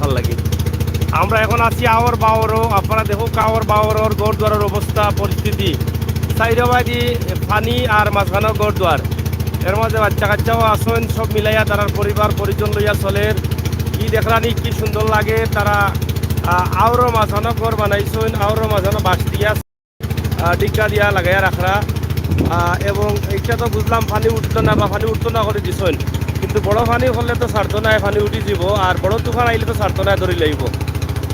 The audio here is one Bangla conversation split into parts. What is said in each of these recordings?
ভাল লাগে। আমরা এখন আছি আওয়ার বাওয়ারও, আপনারা দেখো আওয়ার বাওয়ারর গড়দুয়ারের অবস্থা পরিস্থিতি, সাইডবাদি পানি আর মাঝখানে গড়দুয়ার, এর মাঝে বাচ্চা কাচ্চাও আসেন, সব মিলাইয়া তারা পরিবার পরিজন লইয়া চলের। কি দেখলানি কি সুন্দর লাগে, তারা আওরো মাঝখানো ঘর বানাইছেন, আওরো মাঝখানো বাঁশ দিয়া ডিগ্গা দিয়া লাগাইয়া রাখরা। এবং এইটা তো বুঝলাম পানি উঠতো না বা পানি উঠতো না করে দিছেন, কিন্তু বড় পানি হলে তো ছাড়তো না, পানি উঠি যাব, আর বড় তুফান আইলে তো ছাড়তো না, ধরে লইব।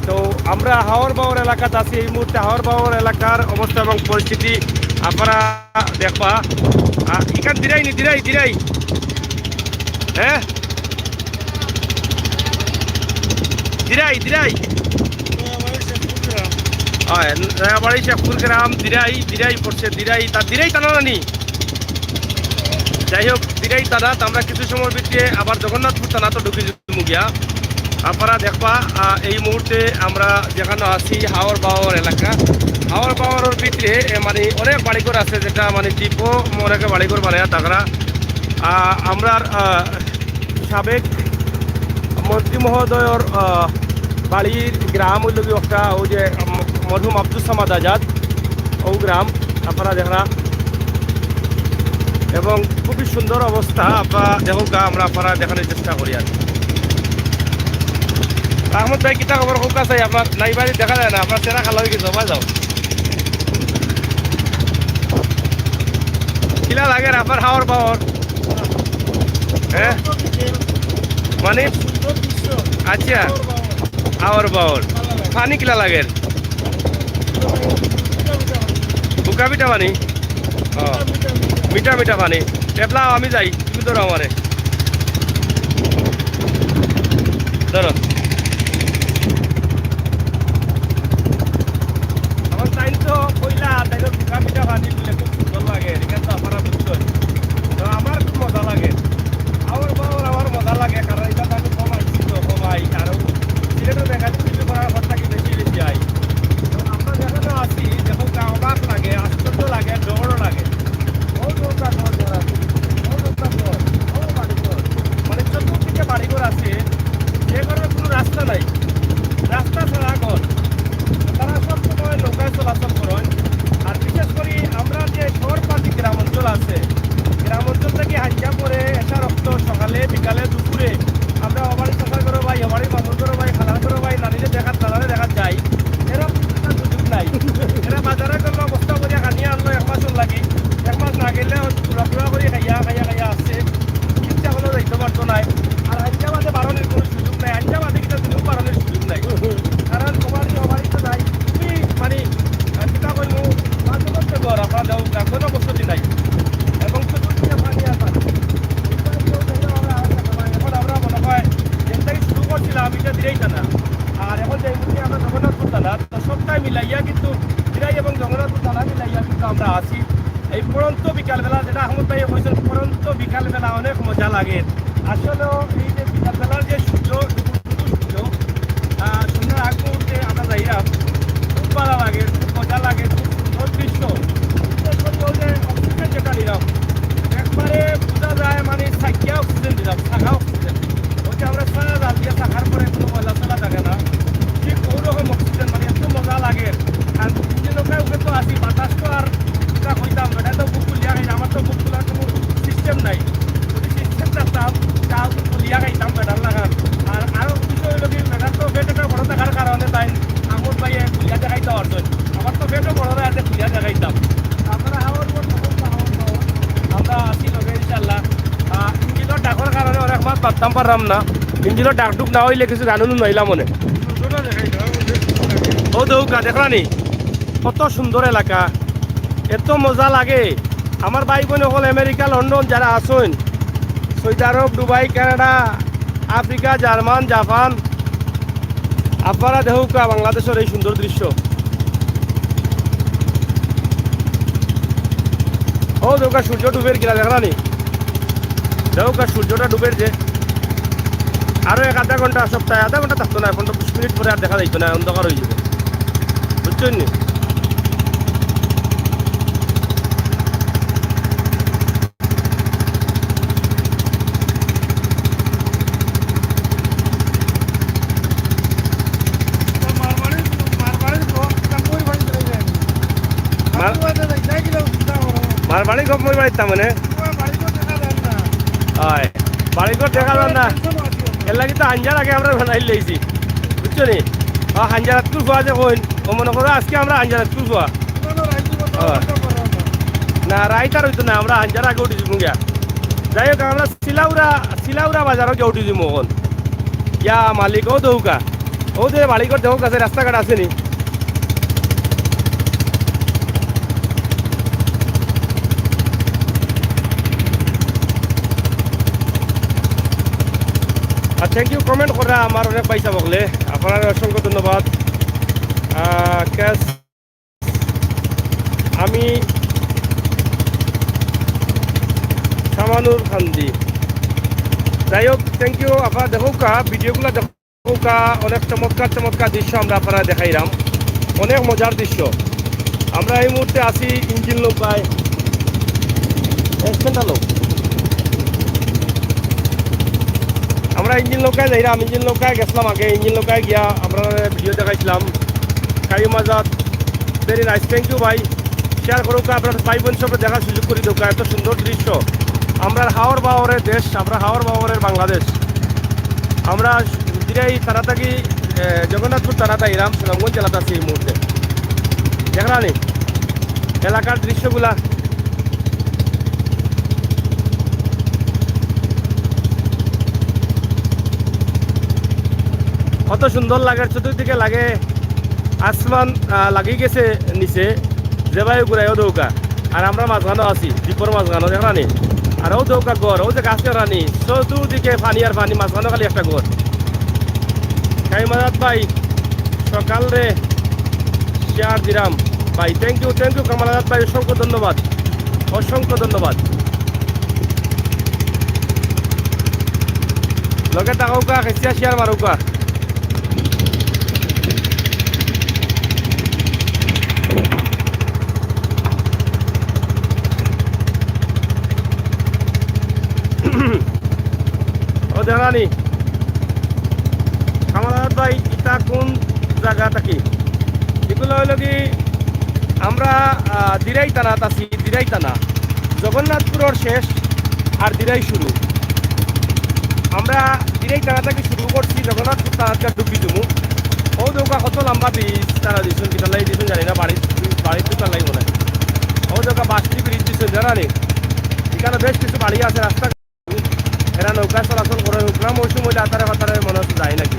তো আমরা হাওর বাওয়ার এলাকাতে আছি এই মুহূর্তে। হাওর বাওয়ার এলাকার অবস্থা এবং পরিস্থিতি আপনারা দেখবা। এখান দিরাই নি দিরাই দিরাই, হ্যাঁ দিরাই দিরাই, নয়াবাড়ি শেখপুর গ্রাম, দিরাই দিরাই পড়ছে, দিরাই তার দিরাই টানা নানি। যাই হোক, দিরাই টানা, আমরা কিছু সময় ভিতরে আবার জগন্নাথপুর টানা তো ঢুকে যাবো গিয়া। আপনারা দেখবা এই মুহূর্তে আমরা যেখানে আছি হাওর বাওয়ার এলাকা। হাওর বাওয়ারের ভিতরে মানে অনেক বাড়িঘর আছে, যেটা মানে দ্বীপও অনেকে বাড়িঘর বানায় তাকরা। আমরা সাবেক মন্ত্রী মহোদয়ের বাড়ির গ্রাম হইল একটা, ওই যে মরহুম আব্দুল সামাদ আজাদ, ও গ্রাম আপনারা দেখরা। এবং খুবই সুন্দর অবস্থা, আপনারা দেখুক, আমরা আপনারা দেখানোর চেষ্টা করি। আর আহমদ ভাই কিতা খবর খুব কাছে আপনার নাই বাড়ি দেখা যায় না, আপনার চেনা খালা হয়ে গেছে, জমা যাও কিলা লাগে আপনার হাওয়ার পাওয়ার, হ্যাঁ মানে আচ্ছা হাওয়ার পাওয়ার পানি কিলা লাগে, বুকা মিঠা পানি, ও মিঠা মিঠা পানি। টেপলা আমি যাই, তুমি ধরো আমারে, ধরো আমার টাইম তো কইলা তাই বুকা মিঠা পানি বলে খুব সুন্দর লাগে, এখানে তো আপনারা বুঝছেন। তো আমার খুব মজা লাগে আমার বাবার, আমার মজা লাগে, কারণ এটা তো আমি কমাই ছিল কমাই, আরও সিলেটও দেখা কিছু করার পর থাকি বেশি বেশি আই। তো আমরা যেখানে আছি দেখো অবাক লাগে, আশ্চর্য লাগে, ডরও লাগে। মানে চতুর্দিকে বাড়িঘর আছে, যে ঘরের কোনো রাস্তা নাই, রাস্তা ছাড়া ঘর, তারা সব সময় নৌকায় চলাচল করেন। আর বিশেষ করে আমরা যে শহরপাতি গ্রাম অঞ্চল আছে, গ্রাম অঞ্চল থেকে হাইজা পরে এসা রক্ত সকালে বিকালে দুপুরে আমরা অবাড়ি চাষার করো ভাই, অবাড়ি মামুর করো ভাই, খালার করো ভাই, নানিরে দেখাত দাদারে দেখাত যাই, এরা সুযোগ নাই। এরা বাজারে করলো অবস্থা করিয়া খানিয়ে আনলো, এক মাস লাগি, এক মাস না গেলে পুরা পুরা করে খাইয়া খাইয়া খাইয়া আসছে, ইচ্ছা হলেও যাইতে পারতো নাই। আর হাইজাবাদে বাড়ানোর কোনো সুযোগ নাই, হাইজাবাদে কিন্তু কোনো বাড়ানোর সুযোগ নাই, কারণ তোমার অবাড়ি তো নাই, তুমি মানে কিতা কইমু পাঁচ ঘর আপনার দেও কোনো বসতি নাই, এবং চতুর্দিকে পানি আছে। এখন আমরা মনে হয় যেটাই শুরু করছিলাম এটা দিয়েই জানা, আর এখন যে মুহূর্তে আমরা জগন্নাথপুর থানা, তো সবটাই মিলাইয়া কিন্তু দিরাই এবং জগন্নাথপুর থানা মিলাইয়া কিন্তু আমরা আছি। এই পড়ন্ত বিকালবেলা, যেটা আহমদ ভাই বলছেন, পড়ন্ত বিকালবেলা অনেক মজা লাগে। আসলেও এই যে বিকালবেলার যে সূর্য, সূর্য সন্ধ্যার আগ মুহূর্তে আমরা যাইয়া খুব ভালো লাগে, খুব মজা লাগে, খুব সুন্দর দৃশ্য। বিশেষ করে ওই যে অক্সিজেন যেটা নিলাম, একবারে বোঝা যায় মানে সাইকিয়া অক্সিজেন দিলাম, শাখা অক্সিজেন, ওই যে আমরা সারা জাল দিয়ে শাখার পরে কোনো ময়লা চলা থাকে না, ঠিক ওরকম অক্সিজেন, মানে এত মজা লাগে। আর নৌকায় উঠে তো আসি, বাতাস তো আর এটা কইতাম, এটা তো বুক খুলিয়া খাই, আমার তো বুক খোলার কোনো সিস্টেম নাই, যদি সিস্টেম থাকতাম চাল তো খুলিয়া খাইতাম বেড়ার লাগান। আর আরও বিষয় হইল কি, বেড়ার তো বেড একটা বড় থাকার কারণে তাই আমর ভাইয়ে খুলিয়া দেখাইতে পারছেন, আমার তো বেডও বড় আছে, খুলিয়া দেখাইতাম। আপনারা হাওয়ার পর আমরা আসি লগে ইনশাল্লাহ। ইঞ্জিনের ডাকর কারণে অনেক মাছ পারতাম পারলাম না, ইঞ্জিনের ডাকডুক না হইলে কিছু গানুন নইলাম মনে। ও দৌকা দেখলানি কত সুন্দর এলাকা, এত মজা লাগে। আমার ভাই বোন হল আমেরিকা, লন্ডন যারা আসেন, Saudi Arabia, Dubai, Canada, Africa, German, Japan, আপনারা দেখুকা বাংলাদেশের এই সুন্দর দৃশ্য। ও দৌকা সূর্য ডুবের কিনা দেখলানি, দৌকা সূর্যটা ডুবের যে আরো এক আধা ঘন্টা, সপ্তাহে আধা ঘন্টা থাকতো না, 15-20 মিনিট পরে আর দেখা যাইতো না, অন্ধকার হয়ে যাবে, বুঝছেন নি। আর বাড়ি ঘর মই বাড়িতে মানে হয় বাড়ি ঘর দেখা যান না এর লাগি তো হাঞ্জার আগে আমরা বানাই লাইছি বুঝছো নি হাঞ্জারাত কুল খোয়া যে কইন ও মনে করো আজকে আমরা হাঞ্জারাত কুল খোয়া না রাইতার হইতো না আমরা হাঞ্জার আগে উঠেছি মুগিয়া যাই হোক আমরা সিলাউরা বাজারও গিয়ে উঠেছি মোহন ইয়া মালিক ও দৌকা ও যে বাড়ি ঘর দেহ কাছে রাস্তাঘাট আসেনি আর থ্যাংক ইউ কমেন্ট করা আমার অনেক পয়সা বকলে আপনার অসংখ্য ধন্যবাদ ক্যাশ আমি সামানুর খান্দি যাই হোক থ্যাংক ইউ আপনারা দেখোকা ভিডিওগুলো দেখোকা অনেক চমৎকার চমৎকার দৃশ্য আমরা আপনারা দেখাইলাম অনেক মজার দৃশ্য আমরা এই মুহূর্তে আছি ইঞ্জিন নৌকায় লোক আমরা ইঞ্জিন নৌকায় যাইলাম ইঞ্জিন নৌকায় গেছিলাম আগে ইঞ্জিন নৌকায় গিয়া আমরা ভিডিও দেখাইছিলাম কায়ু মাজাত ভেরি নাইস থ্যাংক ইউ ভাই শেয়ার করুক আপনার ভাই বোন সব দেখার সুযোগ করে দৌকা এত সুন্দর দৃশ্য আমরা হাওর বাওয়ারের দেশ আমরা হাওর বাওয়ারের বাংলাদেশ আমরা দিরাই থানা থাকি জগন্নাথপুর থানাতে ইরাম সুনামগঞ্জ জেলাতে আছি এই মুহূর্তে দেখলানি এলাকার দৃশ্যগুলা কত সুন্দর লাগে চতুর্দিকে লাগে আসমান লাগি গেছে নিচে যে ভাই ঘুরাইও দৌকা আর আমরা মাঝখানো আছি দ্বীপর মাঝখানো দেখলানি আর ও দৌকা গড় ও যে গাছে রানি চতুর্দিকে পানি আর পানি মাঝখানো খালি একটা গড় খাই মাজাত ভাই সকাল রে শেয়ার দিলাম ভাই থ্যাংক ইউ কামাল আজাদ ভাই অসংখ্য ধন্যবাদ লগে টাকাউকা খেসিয়া শেয়ার মারুকা ও দেখানি কামাল আজাদ ভাই এটা কোন জায়গা থাকি এগুলো হইল কি আমরা দিরাই থানাত আছি দিরাই থানা জগন্নাথপুরের শেষ আর দিরাই শুরু আমরা দিরাই থানা থেকে শুরু করছি জগন্নাথপুর থানাতে ঢুকি তুমি ও দৌকা কত লম্বা ব্রিজ তারা দিচ্ছেন কিনা লাই দিচ্ছেন জানি না বাড়ির দোকান লাই মনে ও দৌকা বাসটি ব্রিজ দিচ্ছেন জানি এখানে বেশ কিছু বাড়ি আছে রাস্তা এরা নৌকা চলাচল করে নৌকা মৌসুম হইলে আতারে ফাতারে মনে হচ্ছে যায় নাকি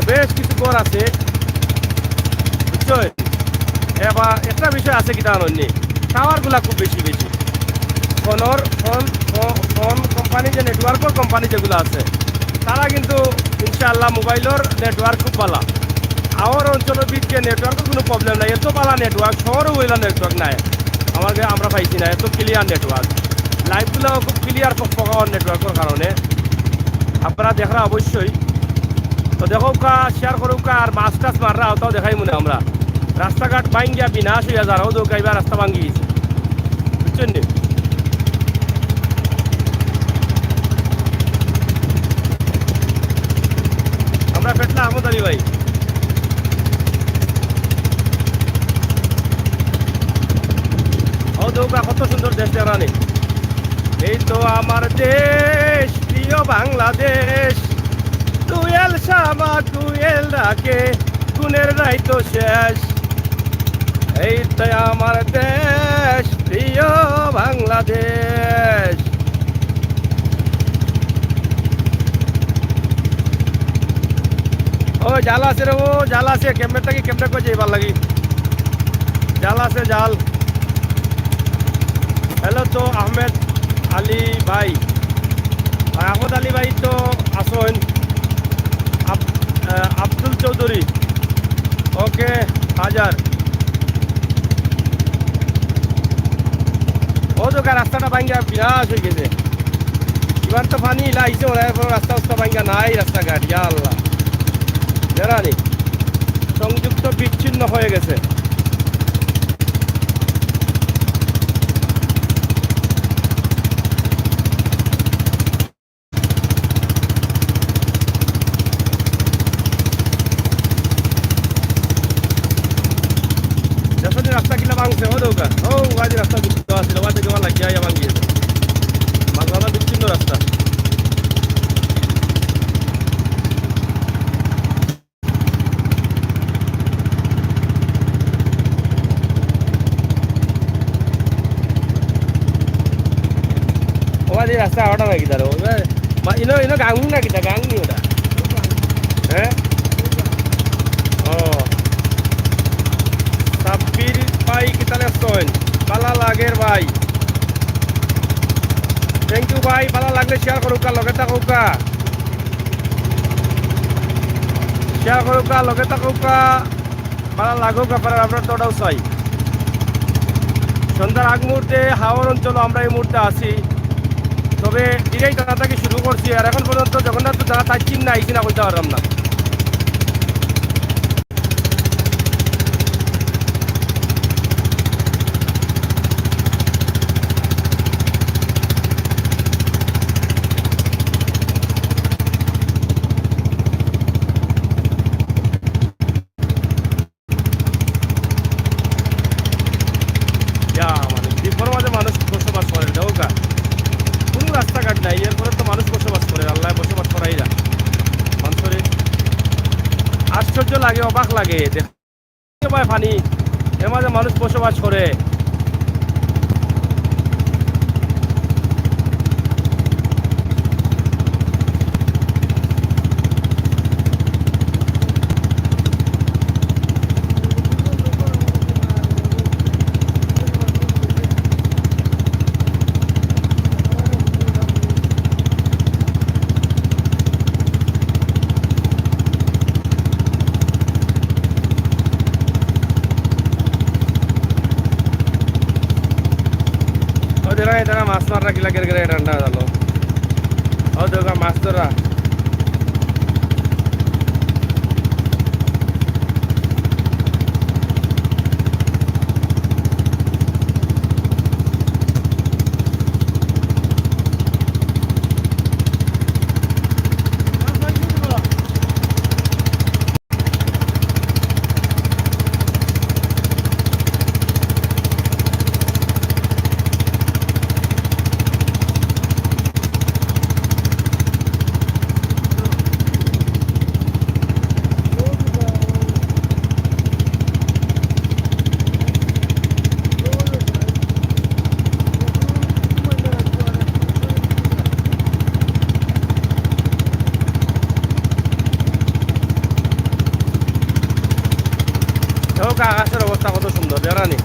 বেশ কিছু ঘর আছে বুঝছো এবার একটা বিষয় আছে কিনা অন্য টাওয়ারগুলা খুব বেশি ফোন কোম্পানি যে নেটওয়ার্কের কোম্পানি যেগুলো আছে তারা কিন্তু ইনশাআল্লাহ মোবাইলের নেটওয়ার্ক খুব ভালো আমার অঞ্চলের দিকে নেটওয়ার্কের কোনো প্রবলেম নাই এত ভালো নেটওয়ার্ক শহরও ওইলা নেটওয়ার্ক নাই আমরা পাইছি না এত ক্লিয়ার নেটওয়ার্ক লাইভগুলো খুব ক্লিয়ার পাওয়ার নেটওয়ার্কের কারণে আপনারা দেখরা অবশ্যই তো দেখোকা শেয়ার করুকা আর মাছ টাছ মাররা ওটাও দেখাই মনে আমরা রাস্তাঘাট ভাঙ্গিয়া বিনাশ হইয়া যারাও দৌকাইবা রাস্তা ভাঙ্গি গেছে বুঝছেন নি আমরা পেটলা আহমদ আলী ভাই ও দৌকা কত সুন্দর দেশ দেখানি এই তো আমার দেশ প্রিয় বাংলাদেশ তুয়েল শামা তুয়েল রাখে গুণের নাই তো শেষ এই তো আমার দেশ প্রিয় বাংলাদেশ ও জাল আছে রে ও জাল আছে কেমনে করে যাইবার লাগি জাল আছে জাল হ্যালো তো আহমেদ আলী ভাই আহমদ আলী ভাই তো আসুন আব্দুল চৌধুরী ওকে হাজার ও তো রাস্তাটা ভাঙ্গা বিনাশ হয়ে গেছে এবার তো পানি লাইছে রাস্তা ভাঙ্গা নাই রাস্তাঘাট ইয়া আল্লাহ জানি সংযুক্ত বিচ্ছিন্ন হয়ে গেছে রাস্তা আওয়াটা নাকি তার ইনো ইনো গাঙ্গু নাকি তা গাঙ্গি ওটা হ্যাঁ ও সাব্বির ভাই কি তাহলে আসছেন ভালো লাগের ভাই থ্যাংক ইউ ভাই ভালো লাগলে শেয়ার করুকা লগে থাকুকা শেয়ার করুকা লগে থাকুকা ভালো লাগুক আপনার তোটাও চাই সন্ধ্যার আগ মুহূর্তে হাওড় অঞ্চল আমরা এই মুহূর্তে আছি তবে দিনেই টানা থেকে শুরু করছি আর এখন পর্যন্ত জগন্নাথ যারা তাই চিন না আইসি না বলতে পারলাম না মানে দ্বীপের মাঝে মানুষ বসবাস করে দেওকা কোনো রাস্তাঘাট নাই এরপরে তো মানুষ বসবাস করে আল্লাহ বসবাস করাই না মানুষের আশ্চর্য লাগে অবাক লাগে দেখতে পায় পানি এর মাঝে মানুষ বসবাস করে এটা মাছ মারা গিলা গেলে ঠান্ডা হলো ও দেখা মাছ ধরা আকাশের অবস্থা কত সুন্দর জানানি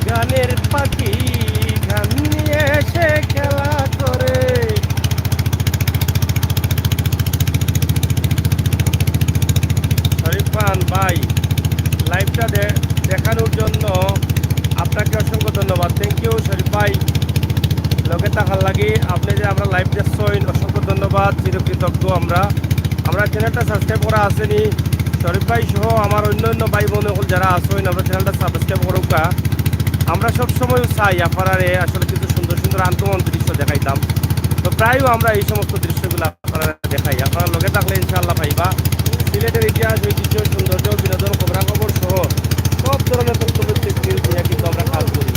গানের পাখি গান নিয়ে এসে খেলা করে শরীফান ভাই লাইভটা দেখানোর জন্য আপনাকে অসংখ্য ধন্যবাদ থ্যাংক ইউ শরীফ ভাই লগে থাকার লাগে আপনি যে আমরা লাইভ দেখছেন অসংখ্য ধন্যবাদ চিরকৃতজ্ঞ আমরা চ্যানেলটা সাবস্ক্রাইব করা আসেনি শরীফ ভাই সহ আমার অন্য ভাই বোন যারা আসেন আমরা চ্যানেলটা সাবস্ক্রাইব করুকা আমরা সবসময় চাই আপনারে আসলে কিছু সুন্দর সুন্দর আনকমন দৃশ্য দেখাইতাম তো প্রায়ও আমরা এই সমস্ত দৃশ্যগুলো আপনারা দেখাই আপনারা লগে থাকলে ইনশাআল্লাহ পাইবা সিলেটের ইতিহাস ঐতিহ্য সৌন্দর্য বিনোদন খবরাখবর সহ সব ধরনের তথ্য নিউজ নিয়ে কিন্তু আমরা কাজ করি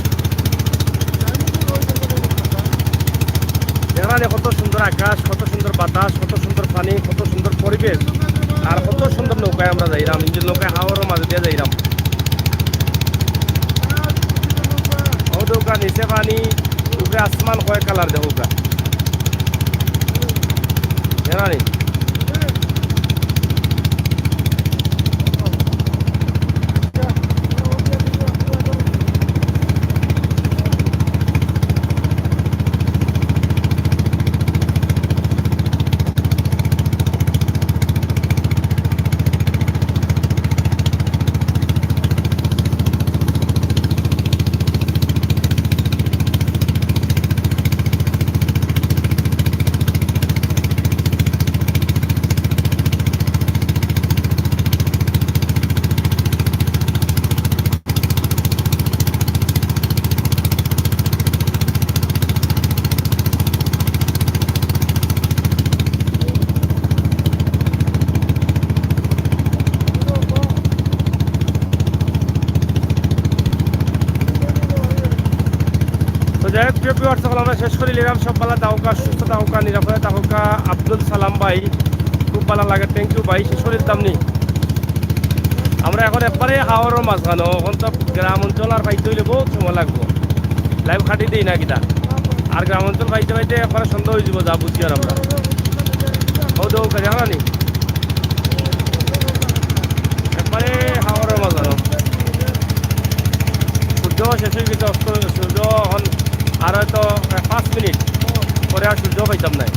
যেখানে কত সুন্দর আকাশ কত সুন্দর বাতাস কত সুন্দর পানি কত সুন্দর পরিবেশ আর কত সুন্দর নৌকায় আমরা যাইলাম নিজের নৌকায় হাওয়ার মাঝে দিয়ে যাইলাম দেখুকা নিচে পানি উপরে আসমান কয় কালার দেখুকা জানি যাই হোক প্রিয় ভিউয়ার্স সকল আমরা শেষ করে নিলাম সব ভালো থাকুকা সুস্থ থাকুকা নিরাপদে থাকুকা আব্দুল সালাম ভাই খুব ভালো লাগে থ্যাংক ইউ ভাই শেষ করে দিতাম নি আমরা এখন একবারে হাওয়ারও মাঝখানো এখন তো গ্রাম অঞ্চল আর পাইতে হইলে বহুত সময় লাগবো লাইভ খাটি দিই না কিনা আর গ্রাম অঞ্চল পাইতে পাইতে একবারে সন্ধ্যা হয়ে যাব যা বুঝি আর আমরা ও দৌকা জানা নি একবারে হাওয়ারও মাঝখানো সূর্য শেষ হয়ে গেছে অস্ত সূর্য এখন আর হয়তো 5 মিনিট পরে আর সূর্য পাইতাম নাই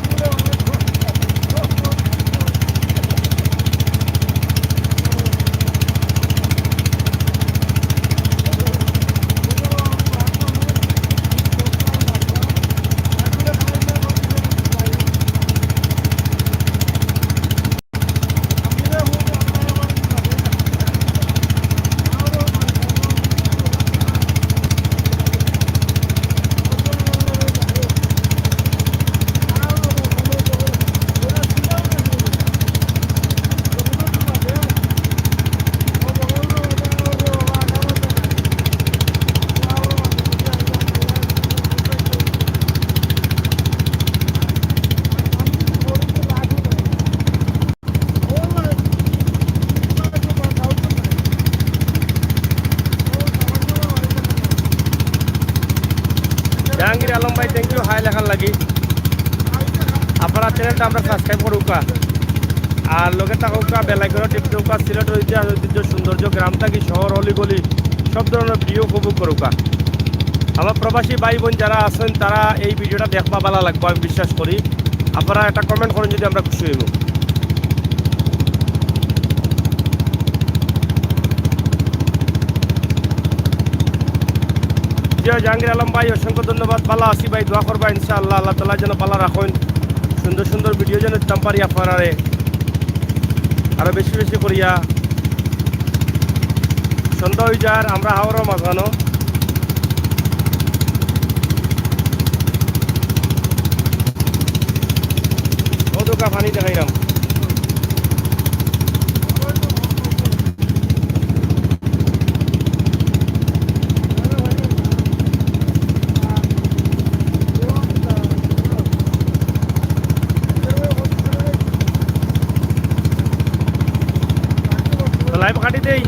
জাহাঙ্গীর আলম ভাই থ্যাংক ইউ হাই লেখার লাগি আপনার চ্যানেলটা আমরা সাবস্ক্রাইব করুকা আর লোকে থাকুকা বেলাইকর টিপটুকা সিলেটের ইতিহাস ঐতিহ্য সৌন্দর্য গ্রাম থাকি শহর অলিগলি সব ধরনের ভিডিও উপভোগ করুকা আমার প্রবাসী ভাই বোন যারা আছেন তারা এই ভিডিওটা দেখবা ভালো লাগবে আমি বিশ্বাস করি আপনারা একটা কমেন্ট করেন যদি আমরা খুশি হইব জয় জাহাঙ্গীর আলম ভাই অসংখ্য ধন্যবাদ ভালো আছি ভাই দোয়া করবা ইনশাআল্লাহ আল্লাহ তাআলা যেন ভালো রাখেন সুন্দর সুন্দর ভিডিও যেন দিতাম পারি আপনারারে আরো বেশি বেশি করিয়া সন্ধ্যা হয়ে যার আমরা হাওড়া মাঝানো কতকা পানি দেখাইলাম লাইভ কাটি দেই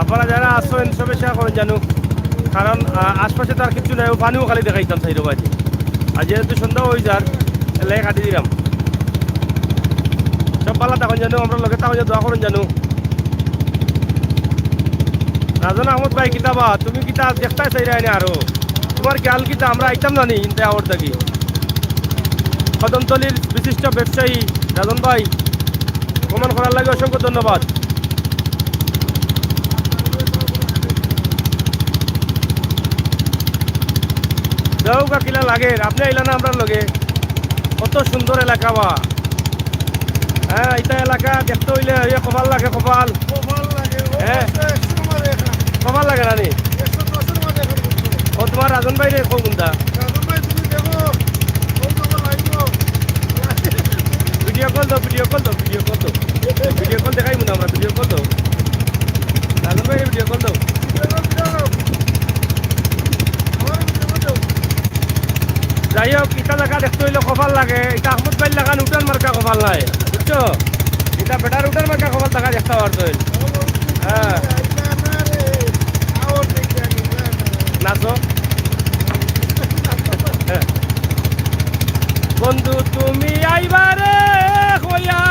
আপনারা যারা আসেন সবে শেয়ার করেন জানুক কারণ আশপাশে তার কিছু নাই পানিও খালি দেখাইতাম সাইড বাড়ি আর যেহেতু সন্ধ্যা হয়ে যার এলাই কাটি দিলাম সব পালা তখন জানো আমরা লোকে তখন দোয়া করেন জানো রাজন আহমদ ভাই কিতাবা তুমি কিতা দেখতে চাই না আরো তোমার খেয়াল কিতা আমরা আইতাম না নি ইনতে আওয়ার থাকি কদমতলির বিশিষ্ট ব্যবসায়ী রাজন ভাই কমেন্ট করার লাগে অসংখ্য ধন্যবাদ যাও কিলা লাগে আপনি আইলা না আমরা লগে কত সুন্দর এলাকা বা হ্যাঁ এটা এলাকা দেখতে হইলে কপাল লাগে কপাল হ্যাঁ কপাল লাগে না নি ও তোমার রাজন ভাই রে কোনটা ভিডিও কল দাও ভিডিও কল দাও ভিডিও কল দাও ভিডিও কল দেখাই মনে আমরা ভিডিও কল দাও রাজন ভাই ভিডিও কল দাও যাই হোক ইটা জায়গা দেখতে হইলে কপাল লাগে এটা আহমদ ভাই লাগান উঠান মার্কা কপাল নাই বুঝছো এটা বেটার উঠান মার্কা কপাল দেখা দেখতে পারতো হ্যাঁ নাচো বন্ধু তুমি আইবারে হইয়া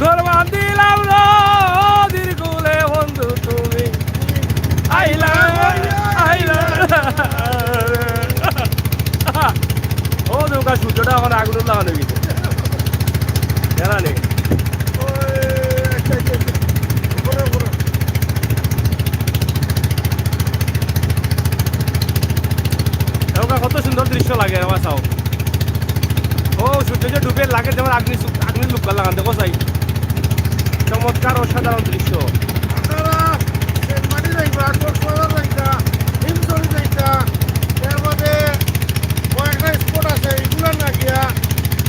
ঘর বাঁধিলাম নদীর কুলে বন্ধু তুমি আইলা আইলা ও নৌকা সূর্যটা এখন আগুন লাগানো গেছে জানা নেই নৌকা কত সুন্দর দৃশ্য লাগে আমার চাও ও সূর্য যে ডুবে লাগে যেমন আগ্নি লুকা লাগান দেখো চাই চমৎকার অসাধারণ দৃশ্য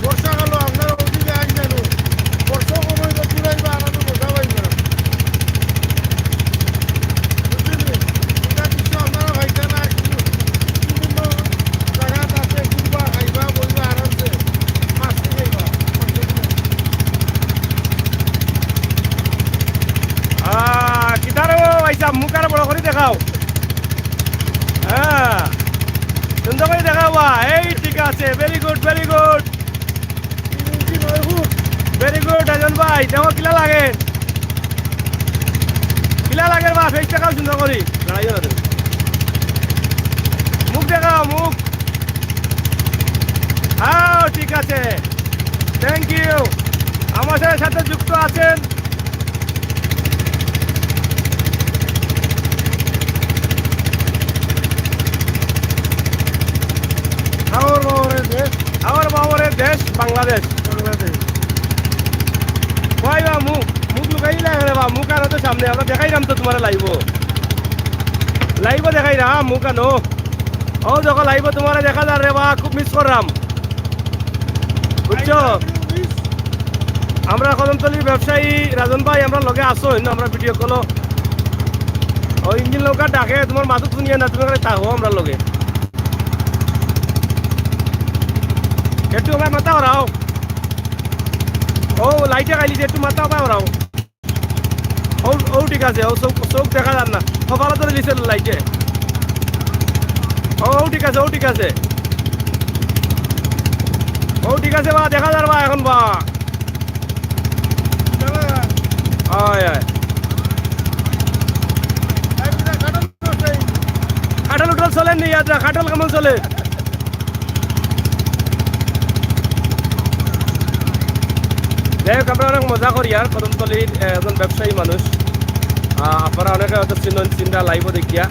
বর্ষাকাল আপনার ওদিকে আইন জানো বর্ষা কমাইব পুরাইবা আনানো বোঝা পাইবা বুঝলি এটা কিছু আপনারা ভাইটা না বিভিন্ন জায়গাত আছে ঘুরবা খাইবা বলবা আরামসে মাছটি খাইবা কিতার ভাইসা মুখ আর বড় করে দেখাও হ্যাঁ সুন্দর করে দেখাও এই ঠিক আছে very good very good very good Rajan ভাই দেখো কিলা লাগে বা ফেস দেখাও সুন্দর করি মুখ দেখাও মুখ হ্যাঁ ঠিক আছে থ্যাংক ইউ আমার সাথে যুক্ত আছেন আমার বাবরের দেশ বাংলাদেশ ভাই বা মুখ লুকাই লাগে বা মুখ আনো তো সামনে আমরা দেখাইলাম তো তোমার লাইভ দেখাই না মুখ আনো ও যখন লাইভ তোমার দেখা যার রে বা খুব মিস করলাম বুঝছো আমরা কদমতলির ব্যবসায়ী রাজন ভাই আমরা লগে আসো আমরা ভিডিও কল ও ইঞ্জিন নৌকা ডাকে তোমার মাথা শুনিয়ে না তুমি থাকো আমরা লগে একটু আমরা মাথা ওরাও ও লাইটে খাইলিছে একটু মাথা পায় ওরাও ও ঠিক আছে ও চোখ দেখা যান না সকালে ধরে দিছে লাইটে ও ঠিক আছে ও ঠিক আছে বা দেখা যার বা এখন বা খাটল উঠল চলে নি যাত্রা খাটল কেমন চলে যাই হোক আমরা অনেক মজা করি আর কদমতলির একজন ব্যবসায়ী মানুষ আপনারা অনেকে হয়তো চিন্তা লাইভও দেখিয়া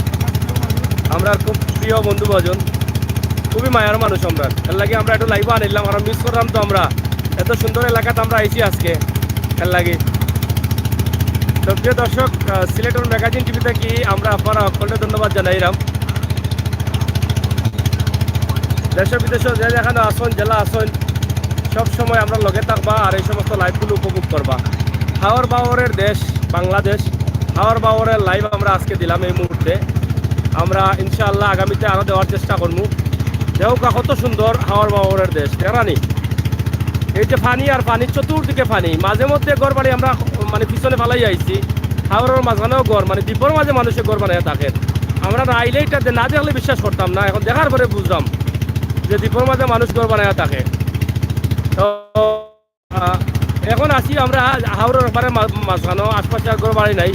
আমরা খুব প্রিয় বন্ধু ভজন খুবই মায়ার মানুষ আমরা এর লাগে আমরা একটু লাইভও আনিলাম আমরা মিস করলাম তো আমরা এত সুন্দর এলাকাতে আমরা আইছি আজকে এর লাগে তো প্রিয় দর্শক সিলেটর ম্যাগাজিন টিভিতে কি আমরা আপনারা সকলকে ধন্যবাদ জানাইলাম দেশ বিদেশে যে যেখানে আসন জেলা আসন সব সময় আমরা লগে থাকবা আর এই সমস্ত লাইভগুলো উপভোগ করবা হাওয়ার বাওয়ারের দেশ বাংলাদেশ হাওয়ার বাওয়ারের লাইভ আমরা আজকে দিলাম এই মুহূর্তে আমরা ইনশাআল্লাহ আগামীতে আরও দেওয়ার চেষ্টা করবো দেওকা কত সুন্দর হাওয়ার বাওয়ারের দেশ তেরানি এই যে পানি আর পানির চতুর্দিকে পানি মাঝে মধ্যে গড় বাড়ি আমরা মানে পিছনে ফালাই আইছি হাওয়ারের মাঝখানেও গড় মানে দ্বীপের মাঝে মানুষের গড় বানায় থাকেন আমরা না আইলেইটা না দেখলে বিশ্বাস করতাম না এখন দেখার পরে বুঝলাম যে দ্বীপের মাঝে মানুষ গড় বানায় থাকে তো এখন আসি আমরা হাওড়ের পারে মাঝখানো আশপাশে আর গড় বাড়ি নাই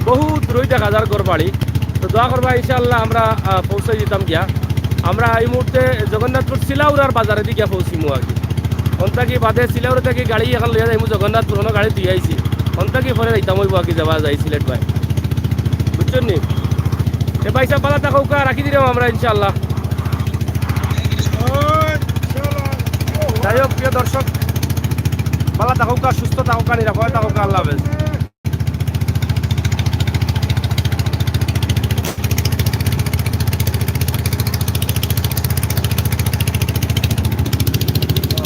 বহুত রই দেখা যার গড় বাড়ি তো দোয়া করবা ইনশাআল্লাহ আমরা পৌঁছে দিতাম গিয়া আমরা এই মুহূর্তে জগন্নাথপুর সিলাউরার বাজারে দিকে পৌঁছিমু আর কি অন্তাকি বাদে সিলাউরা থেকে গাড়ি এখন লিয়া যাইমু জগন্নাথপুর কোনো গাড়ি দিয়ে আইছি অন্তাকি পরে যাইতাম ওই বাকি যাওয়া যায় সিলেট ভাই বুঝছেন নি এ পয়সা পালা থাকুক রাখি দিলাম আমরা ইনশাআল্লাহ যাই হোক প্রিয় দর্শক পালা থাকুক সুস্থ থাকুক নিরাপদে থাকুক আল্লাহ হাফেজ